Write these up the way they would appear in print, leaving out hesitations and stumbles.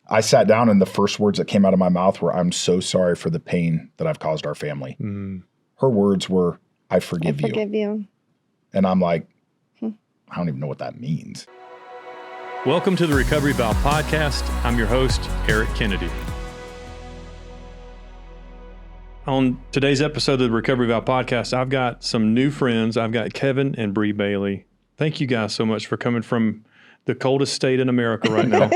I sat down and the first words that came out of my mouth were, "I'm so sorry for the pain that I've caused our family." Her words were, "I forgive you." And I'm like, I don't even know what that means. Welcome to the Recovery Vow podcast. I'm your host, Eric Kennedy. On today's episode of the Recovery Vow podcast, I've got some new friends. I've got Kevin and Bree Bailey. Thank you guys so much for coming from the coldest state in America right now.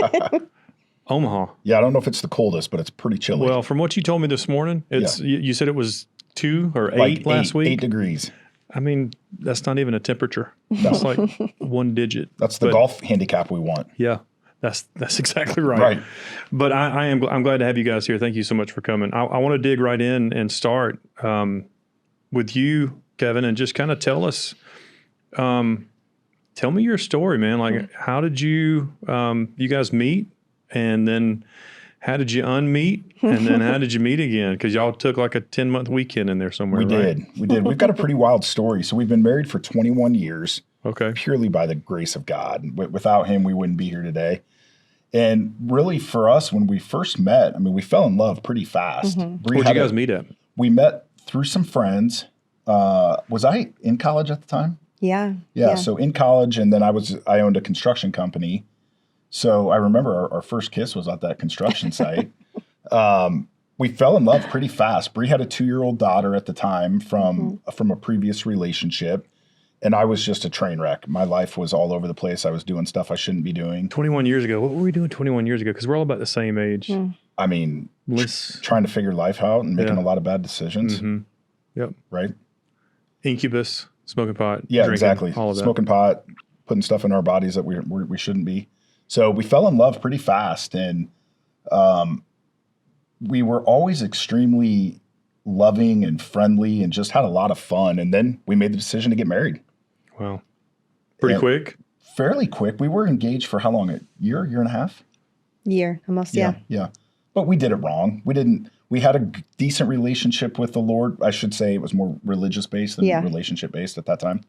Omaha. Yeah, I don't know if it's the coldest, but it's pretty chilly. Well, from what you told me this morning, you said it was 2 or 8 like last week? 8 degrees. I mean, that's not even a temperature. That's like one digit. That's the golf handicap we want. Yeah, that's exactly right. Right. But I'm glad to have you guys here. Thank you so much for coming. I want to dig right in and start with you, Kevin, and just kind of tell us, tell me your story, man. Like, how did you guys meet? And then how did you unmeet? And then how did you meet again? Because y'all took like a 10-month weekend in there somewhere, We right? did. We've got a pretty wild story. So we've been married for 21 years. Okay. Purely by the grace of God. Without him, we wouldn't be here today. And really for us, when we first met, I mean, we fell in love pretty fast. Where'd you guys meet at? We met through some friends. Was I in college at the time? Yeah. So in college, and then I owned a construction company. So I remember our first kiss was at that construction site. We fell in love pretty fast. Bree had a 2-year-old daughter at the time from a previous relationship. And I was just a train wreck. My life was all over the place. I was doing stuff I shouldn't be doing. 21 years ago. What were we doing 21 years ago? Because we're all about the same age. I mean, trying to figure life out and making a lot of bad decisions. Yep. Right? Incubus, smoking pot. Yeah, drinking, exactly. All of that. Smoking pot, putting stuff in our bodies that we shouldn't be. So we fell in love pretty fast. And we were always extremely loving and friendly and just had a lot of fun. And then we made the decision to get married. Wow. Pretty quick? Fairly quick. We were engaged for how long? A year and a half? Year, almost, yeah. But we did it wrong. We had a decent relationship with the Lord. I should say it was more religious based than relationship based at that time.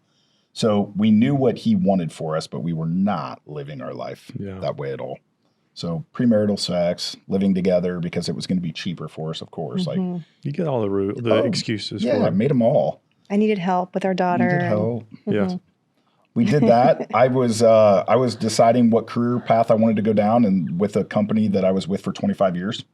So we knew what he wanted for us, but we were not living our life that way at all. So premarital sex, living together because it was going to be cheaper for us, of course. Like you get all the excuses. Yeah, for I made them all. I needed help with our daughter. Needed help. Yeah. We did that. I was deciding what career path I wanted to go down, and with a company that I was with for 25 years.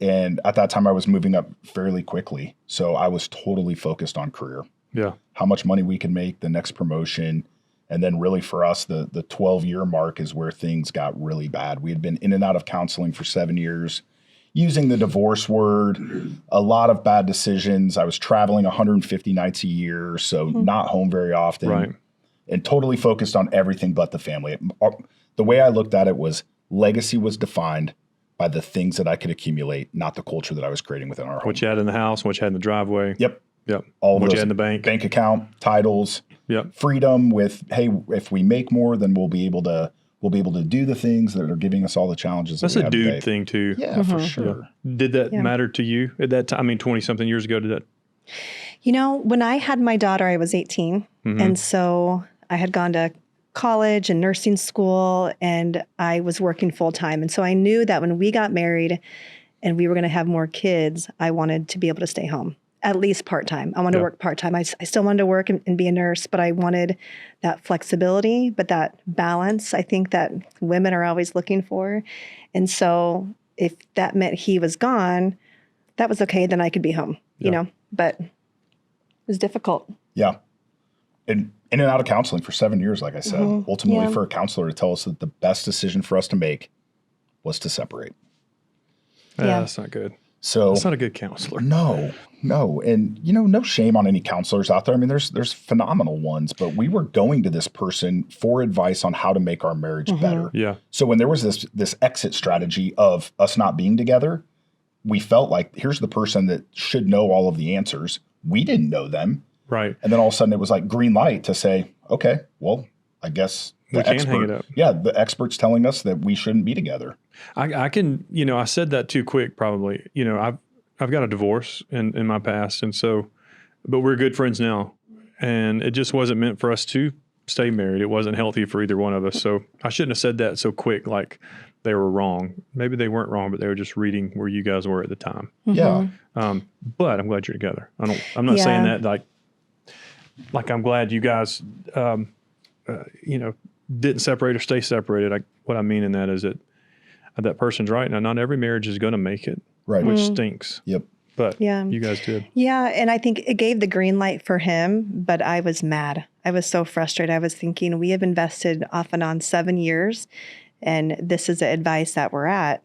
And at that time, I was moving up fairly quickly. So I was totally focused on career. Yeah. How much money we could make, the next promotion. And then really for us, the 12-year mark is where things got really bad. We had been in and out of counseling for 7 years, using the divorce word, a lot of bad decisions. I was traveling 150 nights a year, so not home very often. Right. And totally focused on everything but the family. The way I looked at it was legacy was defined by the things that I could accumulate, not the culture that I was creating within our home. What you had in the house, what you had in the driveway. Yep. All of what you had in the bank. Bank account, titles, freedom with, hey, if we make more, then we'll be able to do the things that are giving us all the challenges. That's that we a dude today. thing too. Yeah, for sure. Yeah. Did that matter to you at that time? I mean, 20 something years ago, did that? You know, when I had my daughter, I was 18. And so I had gone to college and nursing school, and I was working full time. And so I knew that when we got married and we were going to have more kids, I wanted to be able to stay home. At least part-time. I wanted to work part-time. I still wanted to work and be a nurse, but I wanted that flexibility, but that balance, I think that women are always looking for. And so if that meant he was gone, that was okay. Then I could be home, you know, but it was difficult. Yeah. And in and out of counseling for 7 years, like I said, ultimately for a counselor to tell us that the best decision for us to make was to separate. Yeah, that's not good. So it's not a good counselor. No. And, no shame on any counselors out there. I mean, there's phenomenal ones, but we were going to this person for advice on how to make our marriage better. Yeah. So when there was this exit strategy of us not being together, we felt like here's the person that should know all of the answers. We didn't know them. Right. And then all of a sudden it was like green light to say, okay, well, I guess we can hang it up. Yeah. The expert's telling us that we shouldn't be together. I can, I said that too quick, probably. I've got a divorce in my past. And so, but we're good friends now. And it just wasn't meant for us to stay married. It wasn't healthy for either one of us. So I shouldn't have said that so quick. Like, they were wrong. Maybe they weren't wrong, but they were just reading where you guys were at the time. Yeah. But I'm glad you're together. I'm not saying that like I'm glad you guys, didn't separate or stay separated. What I mean in that is that person's right. Now, not every marriage is going to make it, Right. which stinks. Yep. But you guys did. Yeah. And I think it gave the green light for him, but I was mad. I was so frustrated. I was thinking, we have invested off and on 7 years, and this is the advice that we're at.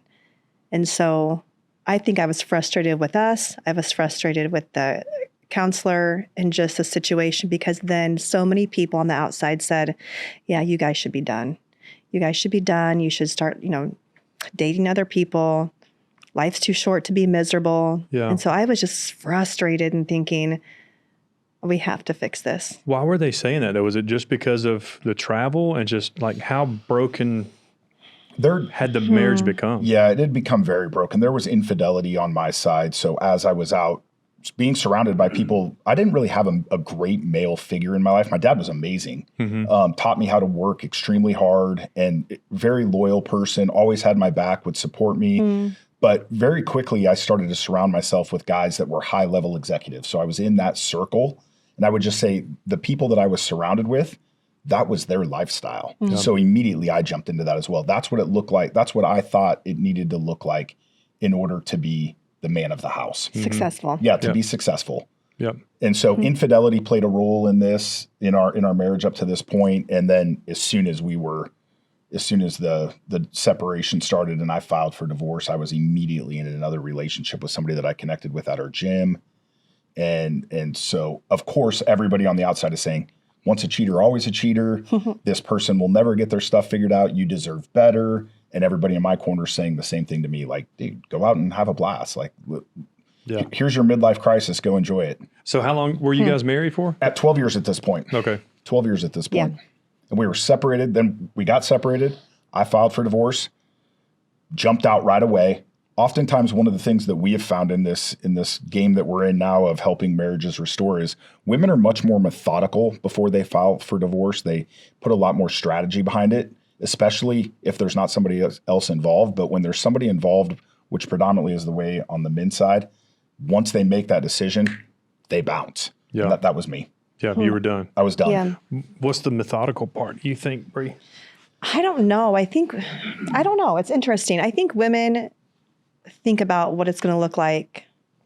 And so I think I was frustrated with us. I was frustrated with the counselor and just the situation, because then so many people on the outside said, yeah, you guys should be done. You guys should be done. You should start, dating other people. Life's too short to be miserable. Yeah. And so I was just frustrated and thinking, we have to fix this. Why were they saying that? Was it just because of the travel and just like how broken had the marriage become? Yeah, it had become very broken. There was infidelity on my side. So as I was out being surrounded by people, I didn't really have a great male figure in my life. My dad was amazing, taught me how to work extremely hard, and very loyal person, always had my back, would support me. But very quickly, I started to surround myself with guys that were high-level executives. So I was in that circle, and I would just say the people that I was surrounded with, that was their lifestyle. So immediately I jumped into that as well. That's what it looked like. That's what I thought it needed to look like in order to be the man of the house. Successful. Yeah, to be successful. Yep. And so infidelity played a role in this, in our marriage up to this point. And then as soon as the separation started and I filed for divorce, I was immediately in another relationship with somebody that I connected with at our gym. And so, of course, everybody on the outside is saying, once a cheater, always a cheater. This person will never get their stuff figured out. You deserve better. And everybody in my corner is saying the same thing to me, like, dude, go out and have a blast. Like, here's your midlife crisis. Go enjoy it. So how long were you guys married for? At 12 years at this point. Okay. 12 years at this point. Yeah. And we were separated. Then we got separated. I filed for divorce, jumped out right away. Oftentimes, one of the things that we have found in this game that we're in now of helping marriages restore is women are much more methodical before they file for divorce. They put a lot more strategy behind it, especially if there's not somebody else involved. But when there's somebody involved, which predominantly is the way on the men's side, once they make that decision, they bounce. Yeah. That was me. Yeah, you were done. I was done. Yeah. What's the methodical part, you think, Bree? I don't know. I don't know. It's interesting. I think women think about what it's going to look like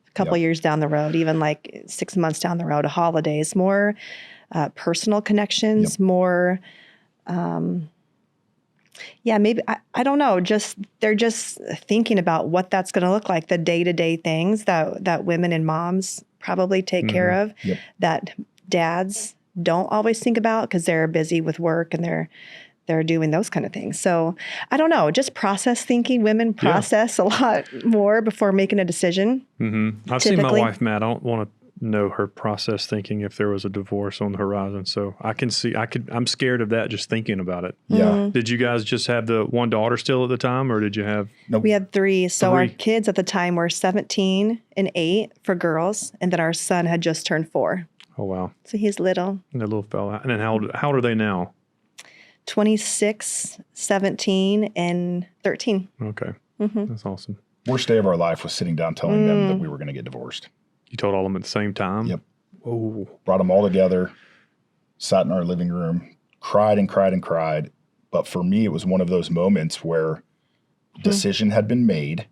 a couple of years down the road, even like 6 months down the road, holidays, more personal connections, more, maybe, I don't know, they're just thinking about what that's going to look like, the day-to-day things that women and moms probably take care of, that dads don't always think about because they're busy with work and they're doing those kind of things. So I don't know, just process thinking. Women process a lot more before making a decision. I've seen my wife mad. I don't want to know her process thinking if there was a divorce on the horizon. So I'm scared of that just thinking about it. Yeah. Did you guys just have the one daughter still at the time, or did you have? Nope. We had 3. So our kids at the time were 17 and 8 for girls. And then our son had just turned 4. Oh, wow. So he's little. And the little fella. And then how old are they now? 26, 17, and 13. Okay. That's awesome. Worst day of our life was sitting down telling them that we were going to get divorced. You told all of them at the same time? Yep. Oh. Brought them all together, sat in our living room, cried and cried and cried. But for me, it was one of those moments where decision had been made,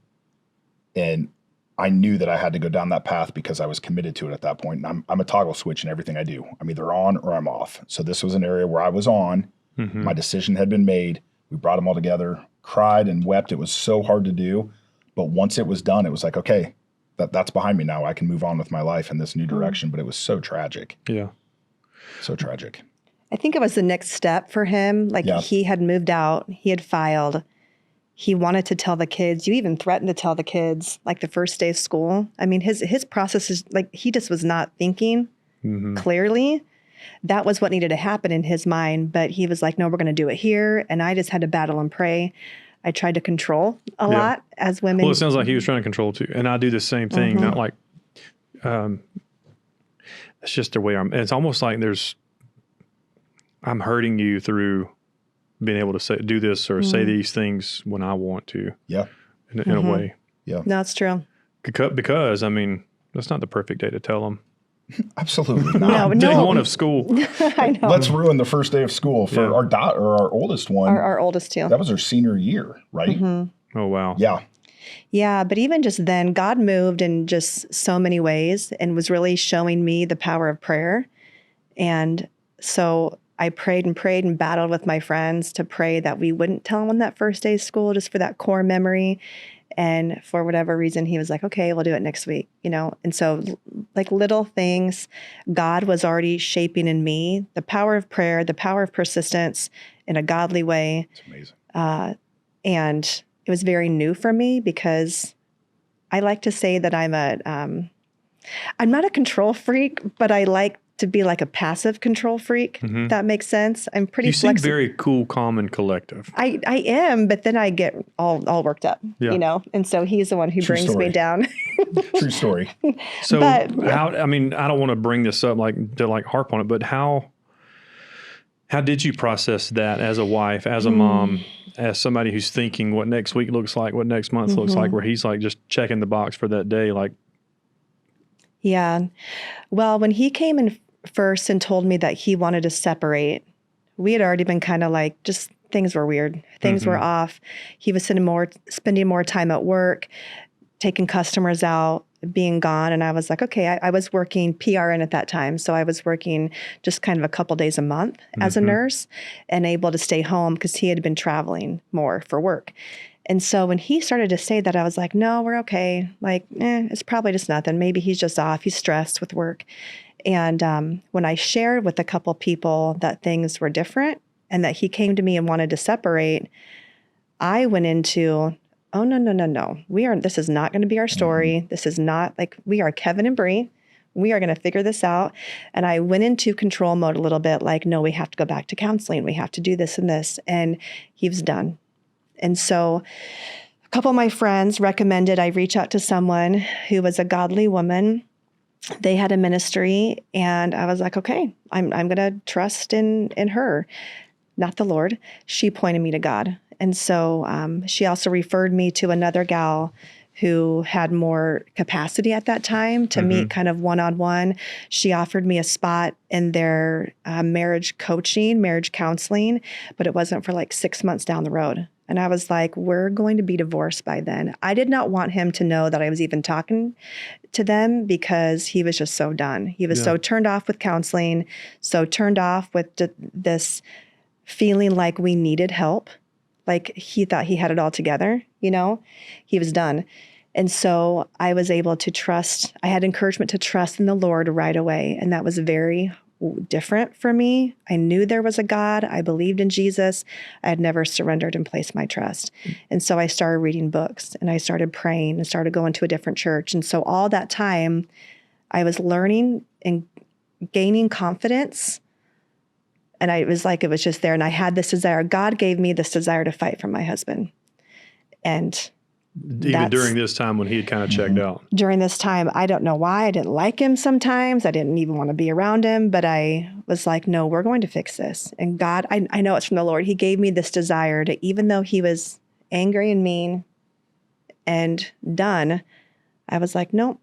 and I knew that I had to go down that path because I was committed to it at that point. And I'm a toggle switch in everything I do. I'm either on or I'm off. So this was an area where I was on. My decision had been made. We brought them all together, cried and wept. It was so hard to do. But once it was done, it was like, okay, that's behind me now. I can move on with my life in this new direction. But it was so tragic. Yeah. So tragic. I think it was the next step for him. Like he had moved out. He had filed. He wanted to tell the kids. You even threatened to tell the kids like the first day of school. I mean, his process is like he just was not thinking clearly. That was what needed to happen in his mind. But he was like, no, we're going to do it here. And I just had to battle and pray. I tried to control a lot as women. Well, it sounds like he was trying to control too. And I do the same thing. Not like, it's just the way it's almost like I'm hurting you through being able to do this or say these things when I want to. Yeah. In a way. Yeah. No, it's true. Because, I mean, that's not the perfect day to tell them. Absolutely not. No, Day no. one of school. I know. Let's ruin the first day of school for our oldest one. Our oldest too. That was her senior year, right? Oh, wow. Yeah. Yeah, but even just then, God moved in just so many ways and was really showing me the power of prayer. And so I prayed and battled with my friends to pray that we wouldn't tell him on that first day of school, just for that core memory. And for whatever reason, he was like, okay, we'll do it next week, And so like little things, God was already shaping in me the power of prayer, the power of persistence in a godly way. It's amazing. And it was very new for me because I like to say that I'm not a control freak, but I like to be like a passive control freak. If that makes sense. I'm pretty flexible. You seem very cool, calm, and collective. I am, but then I get all worked up, And so he's the one who brings me down. True story. So I don't want to bring this up to harp on it, but how did you process that as a wife, as a mom, as somebody who's thinking what next week looks like, what next month looks like, where he's like just checking the box for that day, like? Yeah. Well, when he came in first and told me that he wanted to separate, we had already been kind of like, just things were weird. Things were off. He was spending more time at work, taking customers out, being gone. And I was like, okay, I was working PRN at that time. So I was working just kind of a couple days a month as a nurse and able to stay home because he had been traveling more for work. And so when he started to say that, I was like, no, we're okay. Like, it's probably just nothing. Maybe he's just off. He's stressed with work. And when I shared with a couple people that things were different and that he came to me and wanted to separate, I went into, oh, no. This is not going to be our story. This is not we are Kevin and Bree. We are going to figure this out. And I went into control mode a little bit, like, no, we have to go back to counseling. We have to do this and this. And he was done. And so a couple of my friends recommended I reach out to someone who was a godly woman. They had a ministry, and I was like, okay, I'm going to trust in her, not the Lord. She pointed me to God. And so she also referred me to another gal who had more capacity at that time to meet kind of one-on-one. She offered me a spot in their marriage counseling, but it wasn't for like 6 months down the road. And I was like, we're going to be divorced by then. I did not want him to know that I was even talking to them because he was just so done. He was so turned off with counseling, so turned off with this feeling like we needed help. Like he thought he had it all together, he was done. And so I was able to trust. I had encouragement to trust in the Lord right away. And that was very different for me. I knew there was a God. I believed in Jesus. I had never surrendered and placed my trust. And so I started reading books and I started praying and started going to a different church. And so all that time I was learning and gaining confidence. And it was just there. And I had this desire. God gave me this desire to fight for my husband. And even during this time when he had kind of checked out. During this time, I don't know why. I didn't like him sometimes. I didn't even want to be around him. But I was like, no, we're going to fix this. And God, I know it's from the Lord. He gave me this desire to, even though he was angry and mean and done, I was like, nope.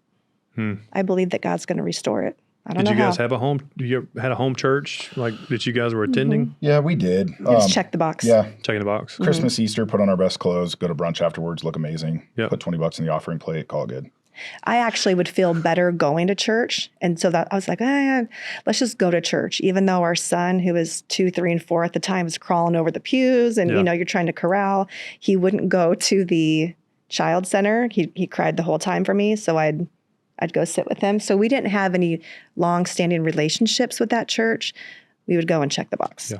I believe that God's going to restore it. I don't know Did you guys how. have a home? You had a home church that you guys were attending? Yeah, we did. Just check the box. Yeah. Checking the box. Christmas, Easter, put on our best clothes, go to brunch afterwards, look amazing. Yep. Put $20 in the offering plate, call it good. I actually would feel better going to church. And so that I was like, let's just go to church. Even though our son, who was 2, 3, and 4 at the time, was crawling over the pews and, you're trying to corral, he wouldn't go to the child center. He cried the whole time for me. So I'd go sit with him. So we didn't have any long-standing relationships with that church. We would go and check the box.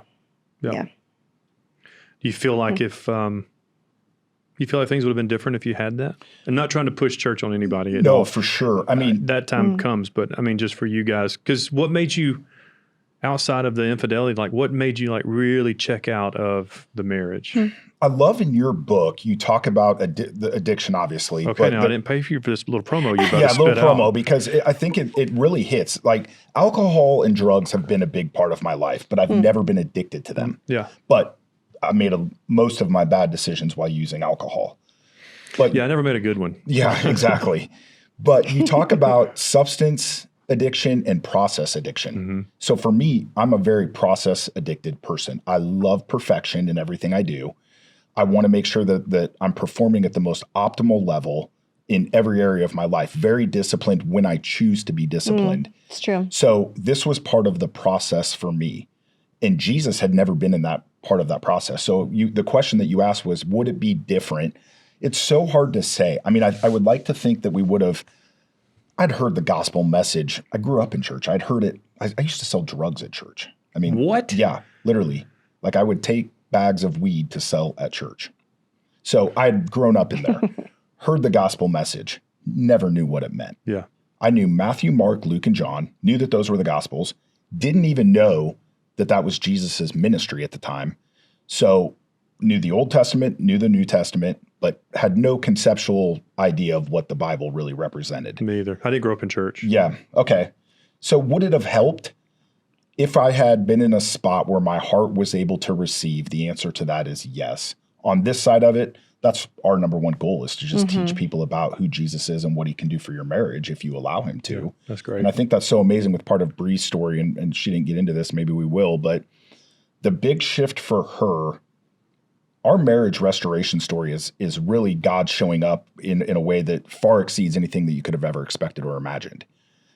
Yeah. Do you feel like things would have been different if you had that? I'm not trying to push church on anybody at all. No, for sure. I mean, that time comes, but I mean, just for you guys, because what made you, outside of the infidelity, what made you really check out of the marriage? I love in your book, you talk about the addiction, obviously. Okay, I didn't pay for you for this little promo you about yeah, to a little spit promo, out. because I think it really hits. Alcohol and drugs have been a big part of my life, but I've never been addicted to them. Yeah. But I made most of my bad decisions while using alcohol. But Yeah, I never made a good one. yeah, exactly. But you talk about substance addiction and process addiction. So for me, I'm a very process addicted person. I love perfection in everything I do. I want to make sure that I'm performing at the most optimal level in every area of my life, very disciplined when I choose to be disciplined. It's true. So this was part of the process for me. And Jesus had never been in that part of that process. So the question that you asked was, would it be different? It's so hard to say. I mean, I would like to think that we would have, I'd heard the gospel message. I grew up in church. I'd heard it. I used to sell drugs at church. I mean, what? Yeah, literally. Like I would take bags of weed to sell at church. So I'd grown up in there, heard the gospel message, never knew what it meant. Yeah. I knew Matthew, Mark, Luke, and John, knew that those were the gospels, didn't even know that that was Jesus's ministry at the time. So knew the Old Testament, knew the New Testament, but had no conceptual idea of what the Bible really represented. Me either. I didn't grow up in church. Yeah. Okay. So would it have helped if I had been in a spot where my heart was able to receive? The answer to that is yes. On this side of it, that's our number one goal, is to just teach people about who Jesus is and what he can do for your marriage if you allow him to. Yeah, that's great. And I think that's so amazing with part of Bree's story, and she didn't get into this, maybe we will, but the big shift for her, our marriage restoration story is really God showing up in a way that far exceeds anything that you could have ever expected or imagined,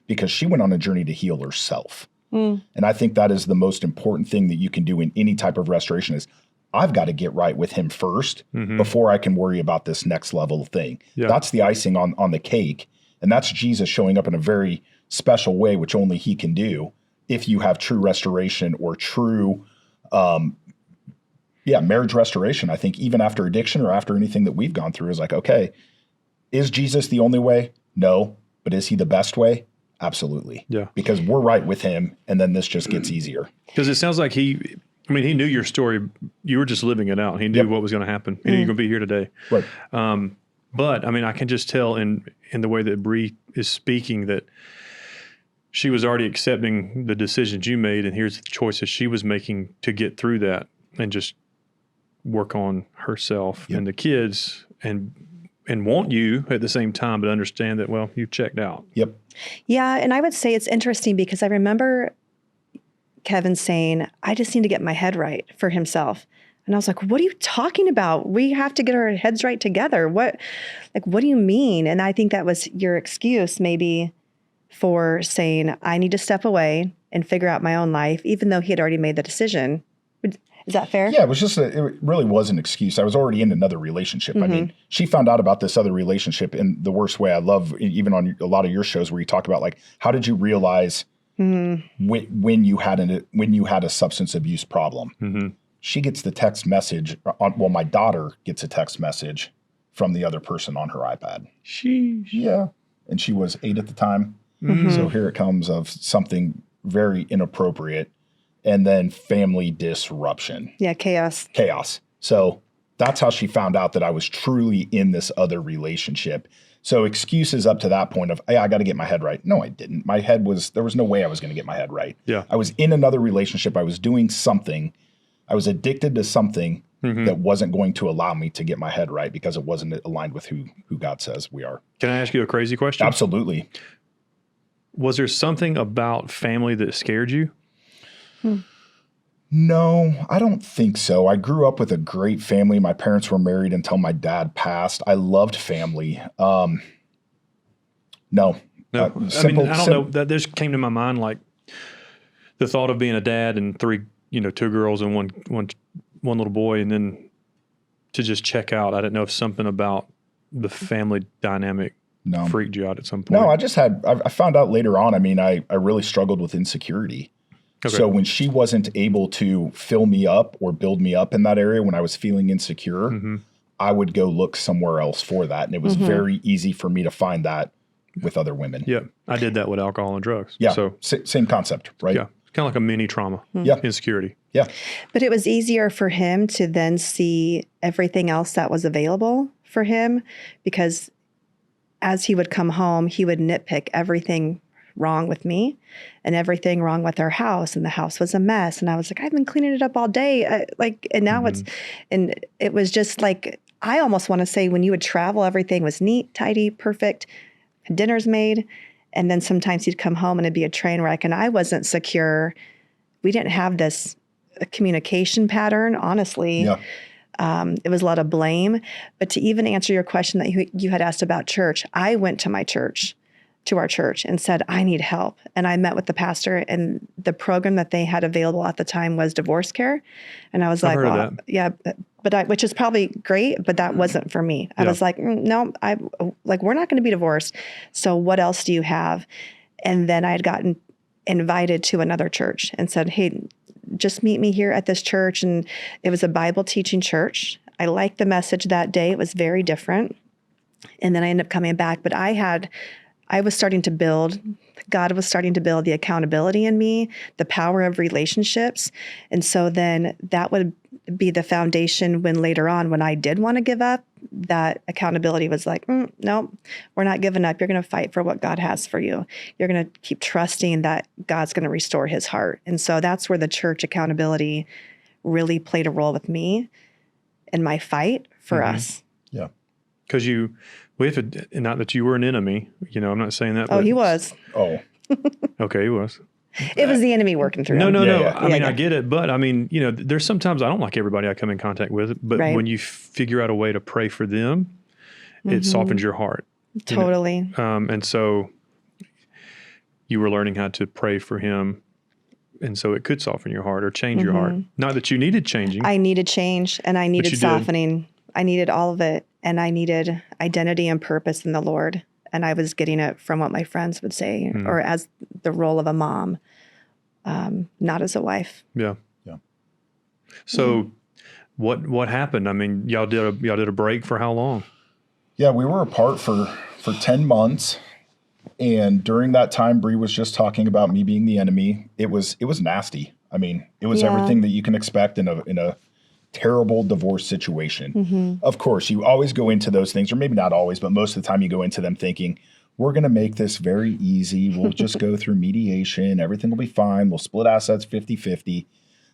because she went on a journey to heal herself. And I think that is the most important thing that you can do in any type of restoration is, I've got to get right with him first before I can worry about this next level thing. Yeah. That's the icing on the cake. And that's Jesus showing up in a very special way, which only he can do if you have true restoration or true, marriage restoration. I think even after addiction or after anything that we've gone through is like, okay, is Jesus the only way? No. But is he the best way? Absolutely. Yeah. Because we're right with him, and then this just gets easier. Because it sounds like he knew your story. You were just living it out. He knew what was going to happen. He knew you're going to be here today. Right. But I mean, I can just tell in the way that Bree is speaking that she was already accepting the decisions you made, and here's the choices she was making to get through that and just work on herself and the kids and want you at the same time, but understand that, well, you've checked out. Yep. Yeah. And I would say it's interesting because I remember Kevin saying, I just need to get my head right for himself. And I was like, what are you talking about? We have to get our heads right together. What do you mean? And I think that was your excuse maybe for saying, I need to step away and figure out my own life, even though he had already made the decision. Is that fair? Yeah, it really was an excuse. I was already in another relationship. I mean, she found out about this other relationship in the worst way. I love, even on a lot of your shows where you talk about, like, how did you realize when you had a substance abuse problem? She gets the text message my daughter gets a text message from the other person on her iPad. Sheesh. Yeah. And she was 8 at the time. So here it comes of something very inappropriate, and then family disruption. Yeah. Chaos. So that's how she found out that I was truly in this other relationship. So excuses up to that point of, hey, I got to get my head right. No, I didn't. There was no way I was going to get my head right. Yeah. I was in another relationship. I was doing something. I was addicted to something that wasn't going to allow me to get my head right because it wasn't aligned with who God says we are. Can I ask you a crazy question? Absolutely. Was there something about family that scared you? No, I don't think so. I grew up with a great family. My parents were married until my dad passed. I loved family. No. I don't know. That just came to my mind, like the thought of being a dad and 2 girls and one little boy, and then to just check out. I didn't know if something about the family dynamic freaked you out at some point. No, I found out later on. I mean, I really struggled with insecurity. Okay. So when she wasn't able to fill me up or build me up in that area when I was feeling insecure, I would go look somewhere else for that. And it was very easy for me to find that with other women. Yeah. I did that with alcohol and drugs. Yeah. So same concept, right? Yeah. It's kind of like a mini trauma. Yeah. Insecurity. Yeah. But it was easier for him to then see everything else that was available for him, because as he would come home, he would nitpick everything wrong with me and everything wrong with our house. And the house was a mess. And I was like, I've been cleaning it up all day. And now and it was just like, I almost want to say when you would travel, everything was neat, tidy, perfect, dinner's made. And then sometimes you'd come home and it'd be a train wreck. And I wasn't secure. We didn't have this communication pattern, honestly. Yeah. It was a lot of blame. But to even answer your question that you had asked about church, I went to our church and said, I need help. And I met with the pastor, and the program that they had available at the time was divorce care. And I was like, well, yeah, which is probably great, but that wasn't for me. I was like, no, we're not going to be divorced. So what else do you have? And then I had gotten invited to another church and said, hey, just meet me here at this church. And it was a Bible teaching church. I liked the message that day. It was very different. And then I ended up coming back, but I was starting to build, God was starting to build the accountability in me, the power of relationships. And so then that would be the foundation when later on, when I did want to give up, that accountability was like, no, we're not giving up. You're going to fight for what God has for you. You're going to keep trusting that God's going to restore his heart. And so that's where the church accountability really played a role with me in my fight for us. Yeah. Because not that you were an enemy, I'm not saying that. Oh, he was. Oh. Okay, he was. It was the enemy working through him. No. Yeah. I get it. But there's sometimes I don't like everybody I come in contact with, but when you figure out a way to pray for them, it softens your heart. Totally. And so you were learning how to pray for him. And so it could soften your heart or change your heart. Not that you needed changing. I needed change and I needed softening. I needed all of it. And I needed identity and purpose in the Lord. And I was getting it from what my friends would say, or as the role of a mom, not as a wife. Yeah. So, what happened? I mean, y'all did a break for how long? Yeah, we were apart for 10 months, and during that time, Bree was just talking about me being the enemy. It was nasty. I mean, it was everything that you can expect in a terrible divorce situation. Of course, you always go into those things, or maybe not always, but most of the time you go into them thinking, we're going to make this very easy. We'll just go through mediation. Everything will be fine. We'll split assets 50-50.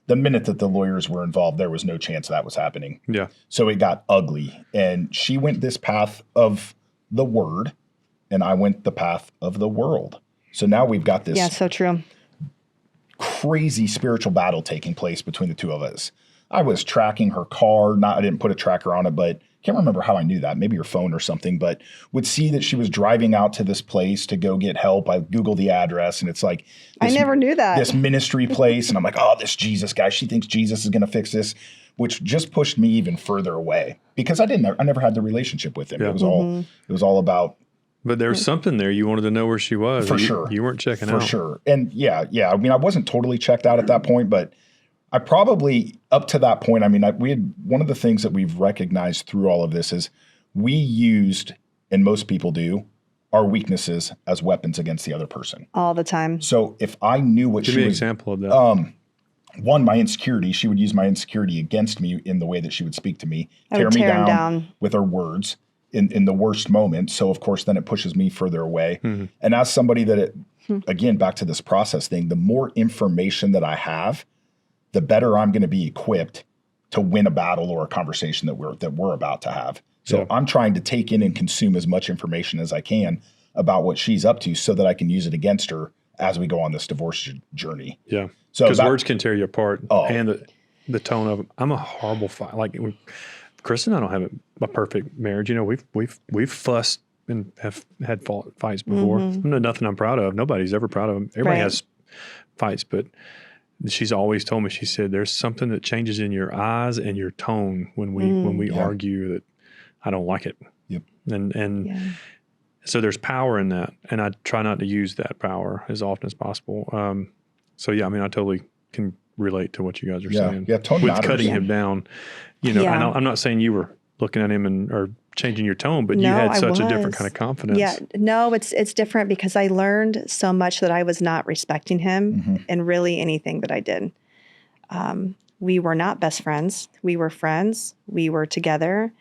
The minute that the lawyers were involved, there was no chance that was happening. Yeah. So it got ugly. And she went this path of the word, and I went the path of the world. So now we've got this so true. crazy spiritual battle taking place between the two of us. I was tracking her car. I didn't put a tracker on it, but can't remember how I knew that. Maybe her phone or something, but would see that she was driving out to this place to go get help. I Googled the address, and it's like, I never knew that. This ministry place. And I'm like, oh, this Jesus guy, she thinks Jesus is going to fix this, which just pushed me even further away because I never had the relationship with him. Yeah. It was all about. But there was something there. You wanted to know where she was. For sure. You weren't checking out. For sure. And yeah. I mean, I wasn't totally checked out at that point, but I probably, up to that point, I mean, we had one of the things that we've recognized through all of this is we used, and most people do, our weaknesses as weapons against the other person. All the time. So if I knew what Give me an example of that. One, my insecurity, she would use my insecurity against me in the way that she would speak to me, tear me down with her words in the worst moment. So of course, then it pushes me further away. And as somebody again, back to this process thing, the more information that I have, the better I'm going to be equipped to win a battle or a conversation that we're about to have. So I'm trying to take in and consume as much information as I can about what she's up to so that I can use it against her as we go on this divorce journey. Yeah. So because words can tear you apart and the tone of them. I'm a horrible fight. Like Chris and I don't have a perfect marriage. We've fussed and have had fights before. Nothing I'm proud of. Nobody's ever proud of them. Everybody has fights, but she's always told me, she said, there's something that changes in your eyes and your tone when we argue that I don't like it. Yep. And so there's power in that. And I try not to use that power as often as possible. So I mean, I totally can relate to what you guys are saying. Yeah, tone with matters. cutting him down. I'm not saying you were looking at him or changing your tone, but you had such a different kind of confidence. Yeah, no, it's different because I learned so much that I was not respecting him in really anything that I did. We were not best friends. We were friends. We were together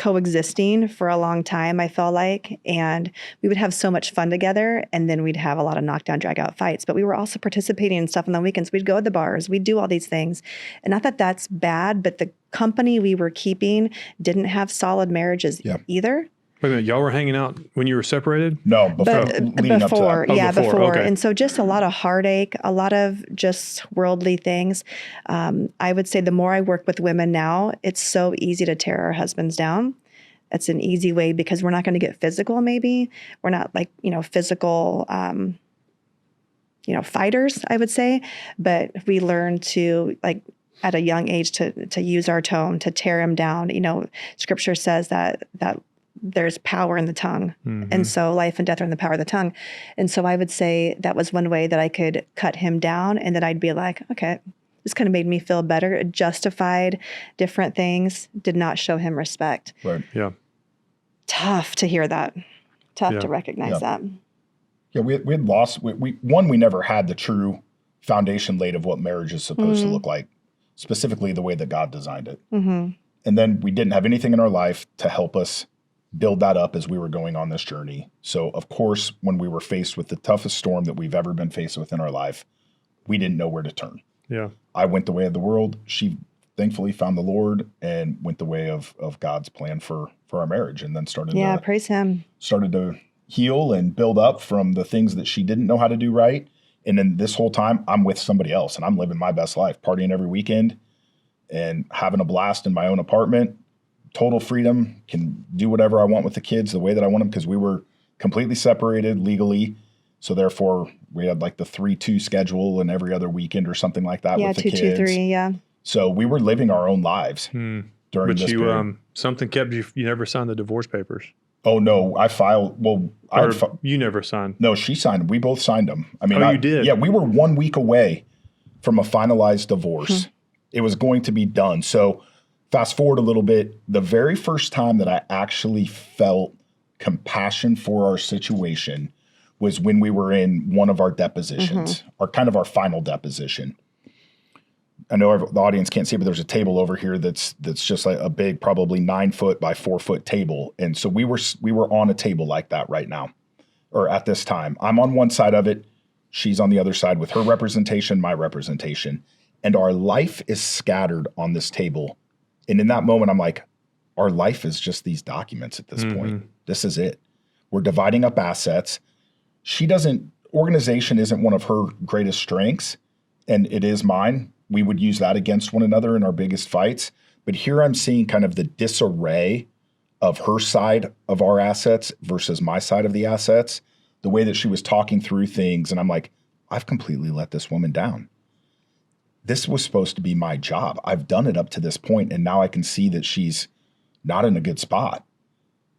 coexisting for a long time, I felt like, and we would have so much fun together, and then we'd have a lot of knockdown, drag out fights. But we were also participating in stuff on the weekends. We'd go to the bars, we'd do all these things. And not that that's bad, but the company we were keeping didn't have solid marriages either. Wait a minute, y'all were hanging out when you were separated? No, before. Leading up to that. Before. Okay. And so just a lot of heartache, a lot of just worldly things. I would say the more I work with women now, it's so easy to tear our husbands down. It's an easy way because we're not going to get physical, maybe. We're not like, physical, fighters, I would say. But we learn to, like, at a young age to use our tone, to tear him down. Scripture says that there's power in the tongue. Mm-hmm. And so life and death are in the power of the tongue. And so I would say that was one way that I could cut him down, and that I'd be like, okay, this kind of made me feel better. It justified different things, did not show him respect. Right. Yeah. Tough to hear that. Tough to recognize that. Yeah, we had lost, we never had the true foundation laid of what marriage is supposed to look like, specifically the way that God designed it. Mm-hmm. And then we didn't have anything in our life to help us build that up as we were going on this journey. So, of course, when we were faced with the toughest storm that we've ever been faced with in our life, we didn't know where to turn. Yeah. I went the way of the world. She thankfully found the Lord and went the way of God's plan for our marriage, and then praise him. Started to heal and build up from the things that she didn't know how to do right. And then this whole time I'm with somebody else and I'm living my best life, partying every weekend and having a blast in my own apartment. Total freedom, can do whatever I want with the kids the way that I want them, because we were completely separated legally. So therefore we had like the 3-2 schedule and every other weekend or something like that with the kids. 2-2-3, So we were living our own lives during this period. Something kept you never signed the divorce papers. Oh, no, I filed. Well, you never signed. No, she signed them. We both signed them. I mean, you did? Yeah, we were 1 week away from a finalized divorce. It was going to be done. So fast forward a little bit, the very first time that I actually felt compassion for our situation was when we were in one of our depositions, our final deposition. I know the audience can't see, but there's a table over here that's just like a big, probably 9 foot by 4 foot table. And so we were on a table like that right now, or at this time. I'm on one side of it. She's on the other side with her representation, my representation. And our life is scattered on this table. And in that moment, I'm like, our life is just these documents at this point. This is it. We're dividing up assets. Organization isn't one of her greatest strengths, and it is mine. We would use that against one another in our biggest fights. But here I'm seeing kind of the disarray of her side of our assets versus my side of the assets, the way that she was talking through things. And I'm like, I've completely let this woman down. This was supposed to be my job. I've done it up to this point, and now I can see that she's not in a good spot.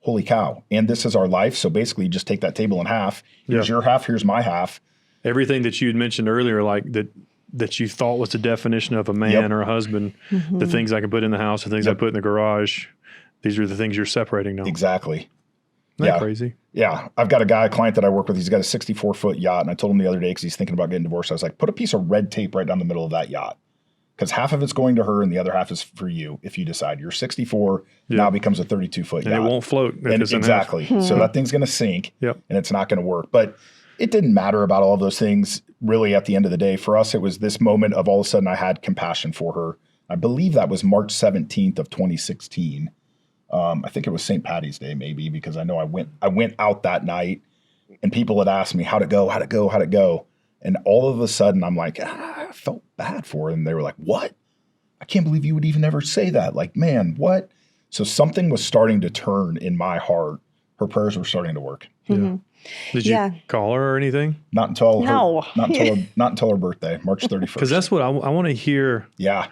Holy cow. And this is our life. So basically, you just take that table in half. Here's your half, here's my half. Everything that you had mentioned earlier, like that you thought was the definition of a man or a husband, the things I can put in the house, the things I put in the garage, these are the things you're separating now. Exactly. Isn't that crazy? Yeah. I've got a client that I work with. He's got a 64-foot yacht. And I told him the other day, because he's thinking about getting divorced, I was like, put a piece of red tape right down the middle of that yacht. Because half of it's going to her and the other half is for you. If you decide you're 64, now becomes a 32-foot yacht. And it won't float. Exactly. So that thing's going to sink and it's not going to work. But it didn't matter about all of those things really at the end of the day. For us, it was this moment of all of a sudden I had compassion for her. I believe that was March 17th of 2016. I think it was St. Patty's Day maybe, because I know I went out that night and people had asked me how'd it go? And all of a sudden I'm like, I felt bad for her. And they were like, what? I can't believe you would even ever say that. Like, man, what? So something was starting to turn in my heart. Her prayers were starting to work. Yeah. Did you call her or anything? Not until her birthday, March 31st. Because that's what I want to hear. Yeah.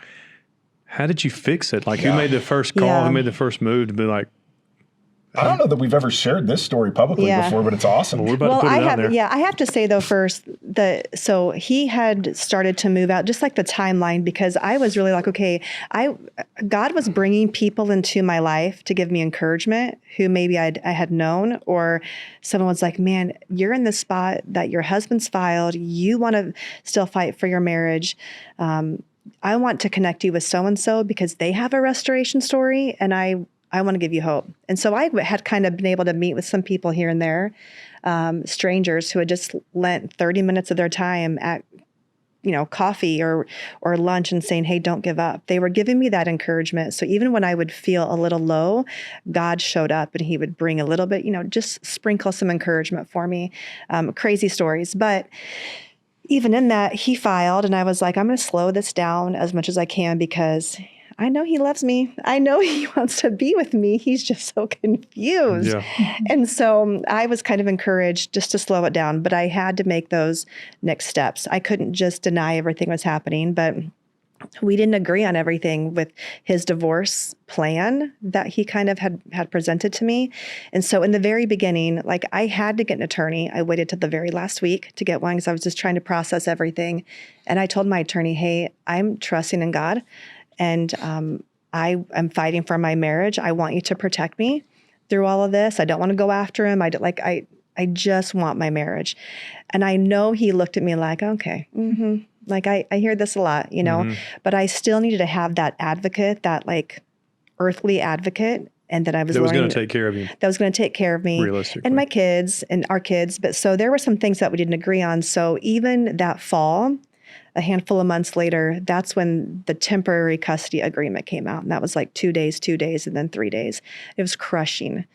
How did you fix it? Like, who made the first call? Who made the first move to be like? I don't know that we've ever shared this story publicly before, but it's awesome. Well, we're about to put it out there. I have to say though first so he had started to move out, just like the timeline, because I was really like, okay, God was bringing people into my life to give me encouragement who maybe I had known, or someone was like, man, you're in the spot that your husband's filed. You want to still fight for your marriage. I want to connect you with so-and-so because they have a restoration story. And I I want to give you hope. And so I had kind of been able to meet with some people here and there, strangers who had just lent 30 minutes of their time at, coffee or lunch and saying, hey, don't give up. They were giving me that encouragement. So even when I would feel a little low, God showed up and he would bring a little bit, just sprinkle some encouragement for me. Crazy stories. But even in that, he filed, and I was like, I'm going to slow this down as much as I can because I know he loves me. I know he wants to be with me. He's just so confused. Yeah. And so I was kind of encouraged just to slow it down, but I had to make those next steps. I couldn't just deny everything was happening, but we didn't agree on everything with his divorce plan that he kind of had presented to me. And so in the very beginning, like I had to get an attorney. I waited till the very last week to get one because I was just trying to process everything. And I told my attorney, hey, I'm trusting in God. And I am fighting for my marriage. I want you to protect me through all of this. I don't want to go after him. I just want my marriage. And I know he looked at me like, okay, like I hear this a lot, but I still needed to have that advocate, that like earthly advocate. And that I was going to take care of you. That was going to take care of me realistically. And my kids and our kids. But so there were some things that we didn't agree on. So even that fall, a handful of months later, that's when the temporary custody agreement came out. And that was like 2 days, and then 3 days. It was crushing,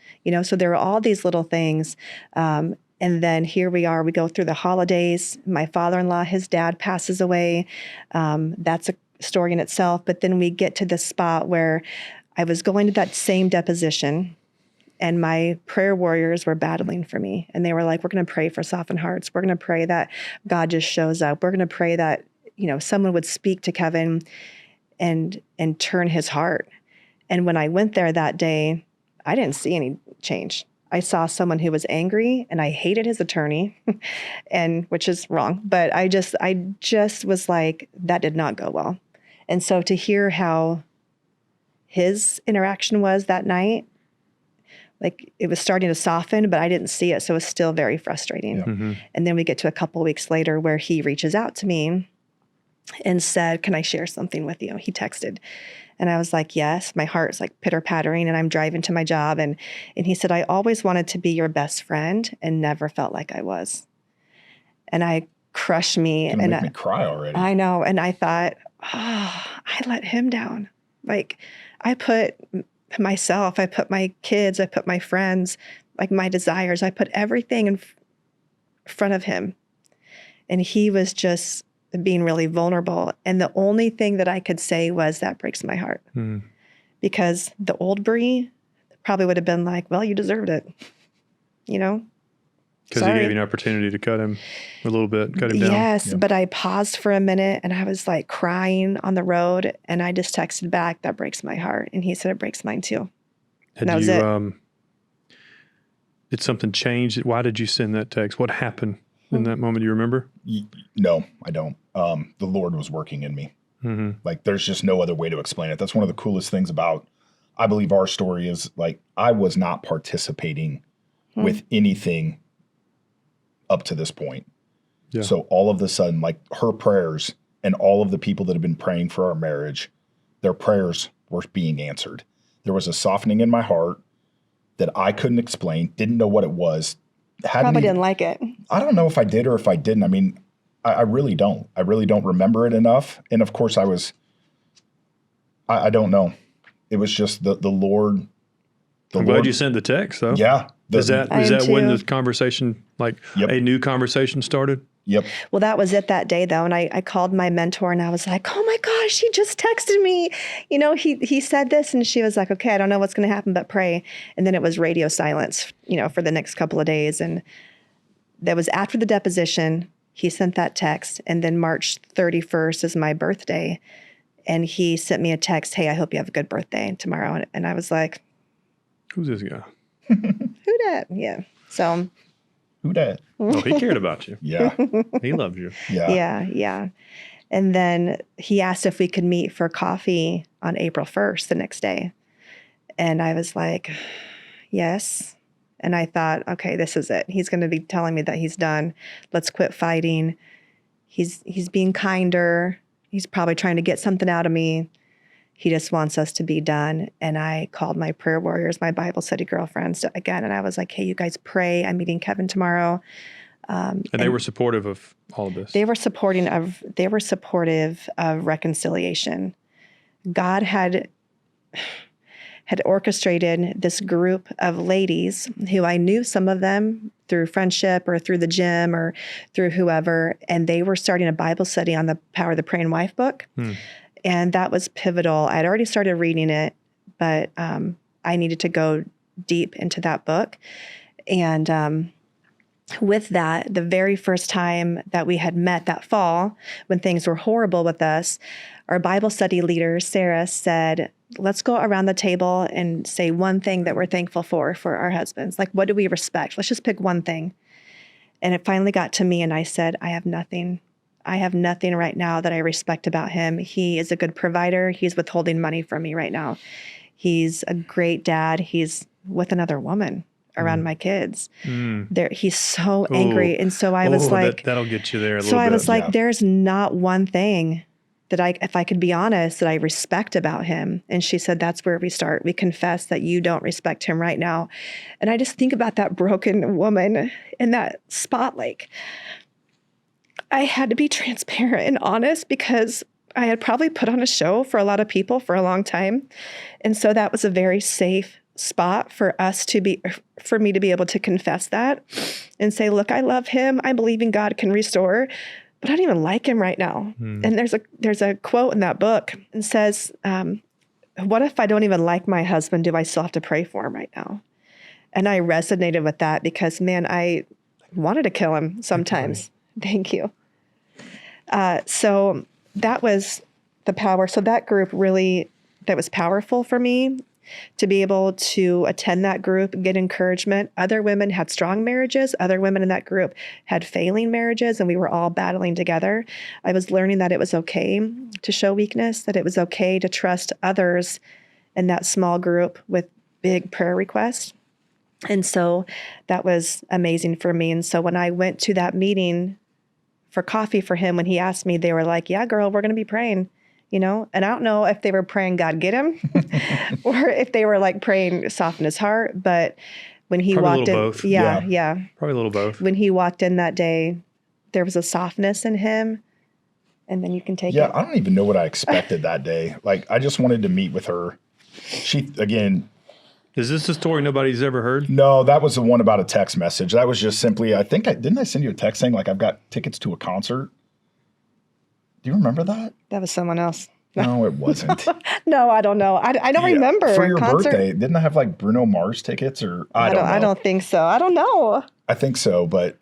so there were all these little things. And then here we are, we go through the holidays. My father-in-law, his dad passes away. That's a story in itself. But then we get to this spot where I was going to that same deposition and my prayer warriors were battling for me. And they were like, we're going to pray for softened hearts. We're going to pray that God just shows up. We're going to pray that, someone would speak to Kevin and turn his heart. And when I went there that day, I didn't see any change. I saw someone who was angry and I hated his attorney and which is wrong. But I just was like, that did not go well. And so to hear how his interaction was that night, like it was starting to soften, but I didn't see it. So it was still very frustrating. Yeah. Mm-hmm. And then we get to a couple of weeks later where he reaches out to me and said, can I share something with you? He texted. And I was like, yes. My heart's like pitter pattering and I'm driving to my job. And he said, I always wanted to be your best friend and never felt like I was. And I crushed me. It's gonna make me cry already. I know. And I thought, I let him down. Like I put myself, I put my kids, I put my friends, like my desires, I put everything in front of him. And he was just being really vulnerable. And the only thing that I could say was that breaks my heart. Because the old Bree probably would have been like, well, you deserved it. Because he gave you an opportunity to cut him a little bit, cut him down. Yes, but I paused for a minute and I was like crying on the road and I just texted back, that breaks my heart. And he said, it breaks mine too. Had that was you, it. Did something change? Why did you send that text? What happened in that moment? Do you remember? No, I don't. The Lord was working in me. Like there's just no other way to explain it. That's one of the coolest things about, I believe our story is like, I was not participating with anything up to this point. Yeah. So all of a sudden, like her prayers and all of the people that have been praying for our marriage, their prayers were being answered. There was a softening in my heart that I couldn't explain, didn't know what it was. Probably didn't like it. I don't know if I did or if I didn't. I mean, I really don't. I really don't remember it enough. And of course I don't know. It was just the Lord. I'm glad you sent the text though. Yeah. Is that when the conversation, like a new conversation started? Yep. Well, that was it that day though. And I called my mentor and I was like, oh my gosh, she just texted me. He said this and she was like, okay, I don't know what's going to happen, but pray. And then it was radio silence, for the next couple of days. And that was after the deposition. He sent that text. And then March 31st is my birthday. And he sent me a text, hey, I hope you have a good birthday tomorrow. And I was like, who's this guy? Who dat? Yeah. So. Who dat? Oh, he cared about you. Yeah. He loved you. Yeah. Yeah. And then he asked if we could meet for coffee on April 1st, the next day. And I was like, yes. And I thought, okay, this is it. He's going to be telling me that he's done. Let's quit fighting. He's being kinder. He's probably trying to get something out of me. He just wants us to be done. And I called my prayer warriors, my Bible study girlfriends again. And I was like, hey, you guys pray. I'm meeting Kevin tomorrow. And they were supportive of all of this. They were supportive of reconciliation. God had orchestrated this group of ladies who I knew, some of them through friendship or through the gym or through whoever, and they were starting a Bible study on the Power of the Praying Wife book. And that was pivotal. I'd already started reading it, but I needed to go deep into that book. And with that, the very first time that we had met that fall, when things were horrible with us, our Bible study leader, Sarah, said, let's go around the table and say one thing that we're thankful for our husbands. Like, what do we respect? Let's just pick one thing. And it finally got to me, and I said, I have nothing. I have nothing right now that I respect about him. He is a good provider. He's withholding money from me right now. He's a great dad. He's with another woman around my kids. He's so angry. And so I was like, that'll get you there a little bit. So I was like, there's not one thing that if I could be honest, that I respect about him. And she said, that's where we start. We confess that you don't respect him right now. And I just think about that broken woman in that spot. Like, I had to be transparent and honest because I had probably put on a show for a lot of people for a long time. And so that was a very safe spot for me to be able to confess that and say, look, I love him. I believe in God can restore, but I don't even like him right now. And there's a quote in that book and says, what if I don't even like my husband? Do I still have to pray for him right now? And I resonated with that because, man, I wanted to kill him sometimes. Thank you. So that was the power. So that group really, that was powerful for me to be able to attend that group, get encouragement. Other women had strong marriages. Other women in that group had failing marriages, and we were all battling together. I was learning that it was okay to show weakness, that it was okay to trust others in that small group with big prayer requests. And so that was amazing for me. And so when I went to that meeting for coffee for him, when he asked me, they were like, yeah, girl, we're going to be praying. And I don't know if they were praying God get him or if they were like praying soften his heart. But when he walked in, both. Yeah. Probably a little both. When he walked in that day, there was a softness in him. And then you can take it. Yeah, I don't even know what I expected that day. Like, I just wanted to meet with her. Again. Is this a story nobody's ever heard? No, that was the one about a text message. That was just simply, didn't I send you a text saying like I've got tickets to a concert? Do you remember that? That was someone else. No, it wasn't. No, I don't know. I don't remember. For your birthday, didn't I have like Bruno Mars tickets or I don't know. I don't think so. I don't know. I think so, but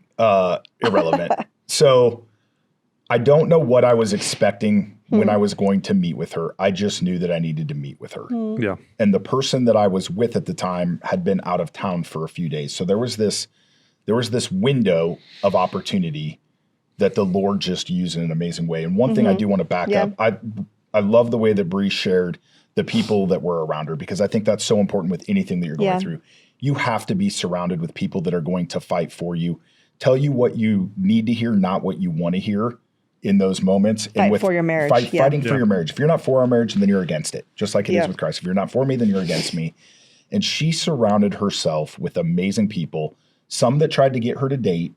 irrelevant. So I don't know what I was expecting when I was going to meet with her. I just knew that I needed to meet with her. Yeah. And the person that I was with at the time had been out of town for a few days. So there was this window of opportunity that the Lord just used in an amazing way. And one thing I do want to back up, I love the way that Bree shared the people that were around her, because I think that's so important with anything that you're going through. You have to be surrounded with people that are going to fight for you, tell you what you need to hear, not what you want to hear in those moments. Fight for your marriage. Fighting for your marriage. If you're not for our marriage, then you're against it, just like it is with Christ. If you're not for me, then you're against me. And she surrounded herself with amazing people, some that tried to get her to date,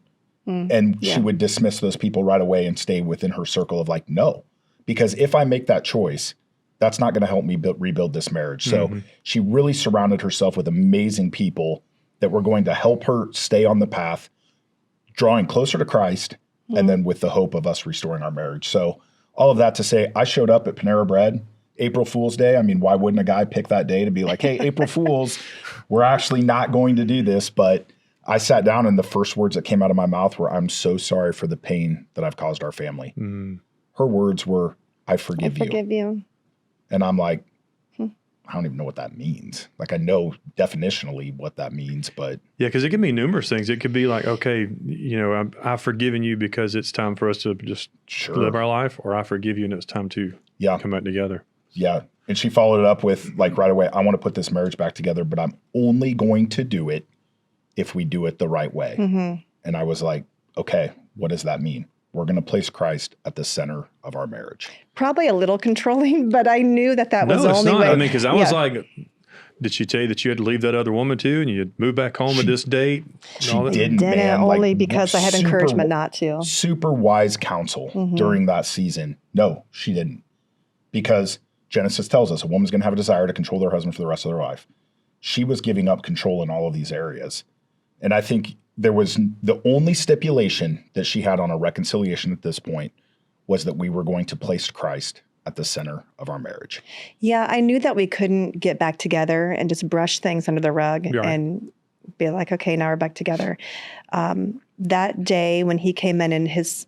and she would dismiss those people right away and stay within her circle of like, no, because if I make that choice, that's not going to help me rebuild this marriage. So she really surrounded herself with amazing people that were going to help her stay on the path, drawing closer to Christ, and then with the hope of us restoring our marriage. So all of that to say, I showed up at Panera Bread, April Fool's Day. I mean, why wouldn't a guy pick that day to be like, hey, April Fools, we're actually not going to do this, but I sat down and the first words that came out of my mouth were, I'm so sorry for the pain that I've caused our family. Her words were, I forgive you. And I'm like, I don't even know what that means. Like, I know definitionally what that means, but. Yeah, because it can be numerous things. It could be like, okay, I've forgiven you because it's time for us to just live our life, or I forgive you and it's time to come back together. Yeah. And she followed it up with like right away, I want to put this marriage back together, but I'm only going to do it if we do it the right way. And I was like, okay, what does that mean? we're going to place Christ at the center of our marriage. Probably a little controlling, but I knew that was the only way. No, it's not. I mean, because I was like, did she tell you that you had to leave that other woman too, and you'd move back home at this date? She didn't, man. Only because I had encouragement not to. Super wise counsel during that season. No, she didn't. Because Genesis tells us a woman's going to have a desire to control their husband for the rest of their life. She was giving up control in all of these areas. And I think there was the only stipulation that she had on a reconciliation at this point was that we were going to place Christ at the center of our marriage. Yeah, I knew that we couldn't get back together and just brush things under the rug and be like, okay, now we're back together. That day when he came in and his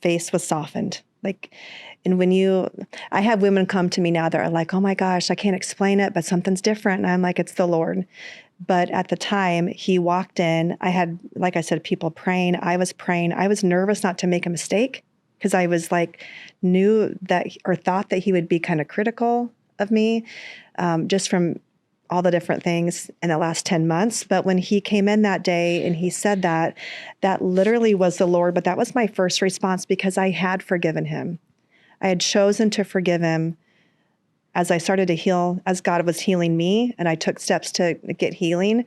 face was softened, and I have women come to me now that are like, oh my gosh, I can't explain it, but something's different. And I'm like, it's the Lord. But at the time he walked in, I had, like I said, people praying. I was praying. I was nervous not to make a mistake because I was knew that or thought that he would be kind of critical of me just from all the different things in the last 10 months. But when he came in that day and he said that literally was the Lord. But that was my first response because I had forgiven him. I had chosen to forgive him as I started to heal, as God was healing me, and I took steps to get healing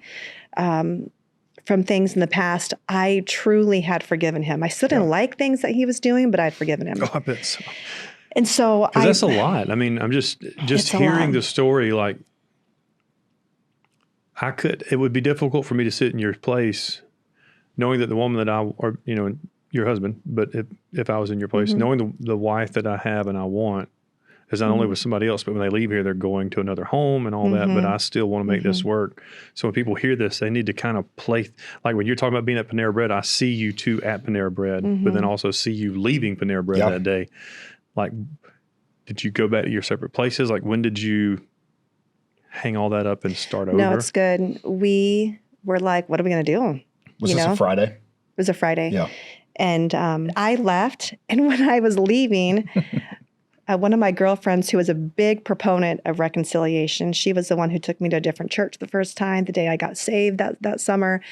from things in the past. I truly had forgiven him. I still didn't like things that he was doing, but I had forgiven him. Oh, I bet so. And so that's a lot. I mean, I'm just hearing the story, it would be difficult for me to sit in your place knowing that the woman that your husband, but if I was in your place, knowing the wife that I have and I want is not only with somebody else, but when they leave here, they're going to another home and all that, but I still want to make this work. So when people hear this, they need to kind of play, like when you're talking about being at Panera Bread, I see you too at Panera Bread, but then also see you leaving Panera Bread that day. Did you go back to your separate places? When did you hang all that up and start over? No, it's good. We were like, what are we going to do? Was this a Friday? It was a Friday. Yeah. And I left. And when I was leaving, one of my girlfriends who was a big proponent of reconciliation, she was the one who took me to a different church the first time, the day I got saved that summer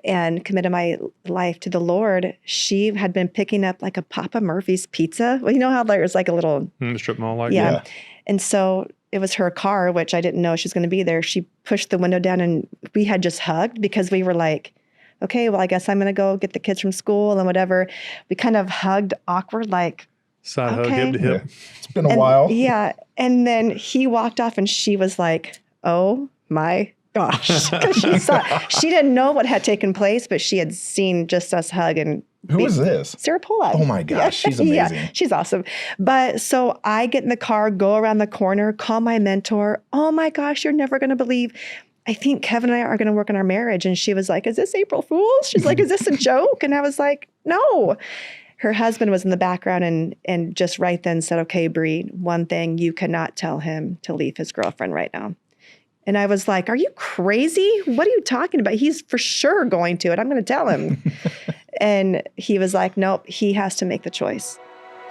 and committed my life to the Lord. She had been picking up a Papa Murphy's pizza. Well, you know how there's a little strip mall yeah. And so it was her car, which I didn't know she was going to be there. She pushed the window down and we had just hugged because we were like, okay, well, I guess I'm going to go get the kids from school and whatever. We kind of hugged awkward, side hug, hip to hip. Yeah. It's been a while. Yeah. And then he walked off and she was like, oh my gosh. She didn't know what had taken place, but she had seen just us hug. And who is this? Sarah Pollak. Oh my gosh, she's amazing. Yeah, she's awesome. But so I get in the car, go around the corner, call my mentor. Oh my gosh, you're never going to believe. I think Kevin and I are going to work on our marriage. And she was like, is this April Fool's? She's like, is this a joke? And I was like, no. Her husband was in the background and just right then said, okay, Bree, one thing, you cannot tell him to leave his girlfriend right now. And I was like, are you crazy? What are you talking about? He's for sure going to it. I'm going to tell him. And he was like, nope, he has to make the choice.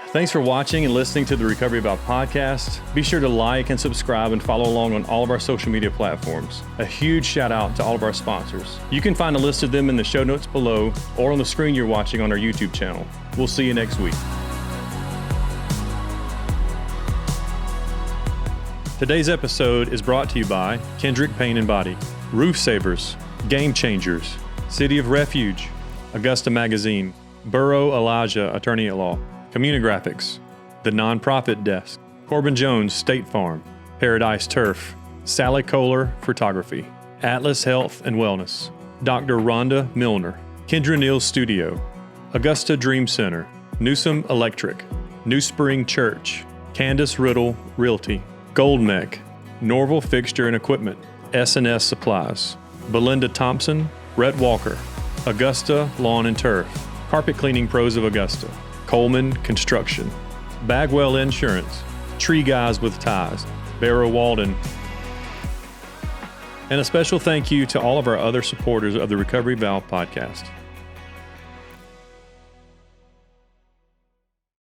Thanks for watching and listening to the Recovery Vow podcast. Be sure to like and subscribe and follow along on all of our social media platforms. A huge shout out to all of our sponsors. You can find a list of them in the show notes below or on the screen you're watching on our YouTube channel. We'll see you next week. Today's episode is brought to you by Kendrick Pain and Body, Roof Savers, Game Changers, City of Refuge, Augusta Magazine, Burrow Elijah Attorney at Law, Communigraphics, The Nonprofit Desk, Corbin Jones State Farm, Paradise Turf, Sally Kohler Photography, Atlas Health and Wellness, Dr. Rhonda Milner, Kendra Neal Studio, Augusta Dream Center, Newsom Electric, New Spring Church, Candace Riddle Realty, Goldmec, Norval Fixture and Equipment, S&S Supplies, Belinda Thompson, Rhett Walker, Augusta Lawn and Turf, Carpet Cleaning Pros of Augusta, Coleman Construction, Bagwell Insurance, Tree Guys with Ties, Barrow Walden. And a special thank you to all of our other supporters of the Recovery Vow podcast.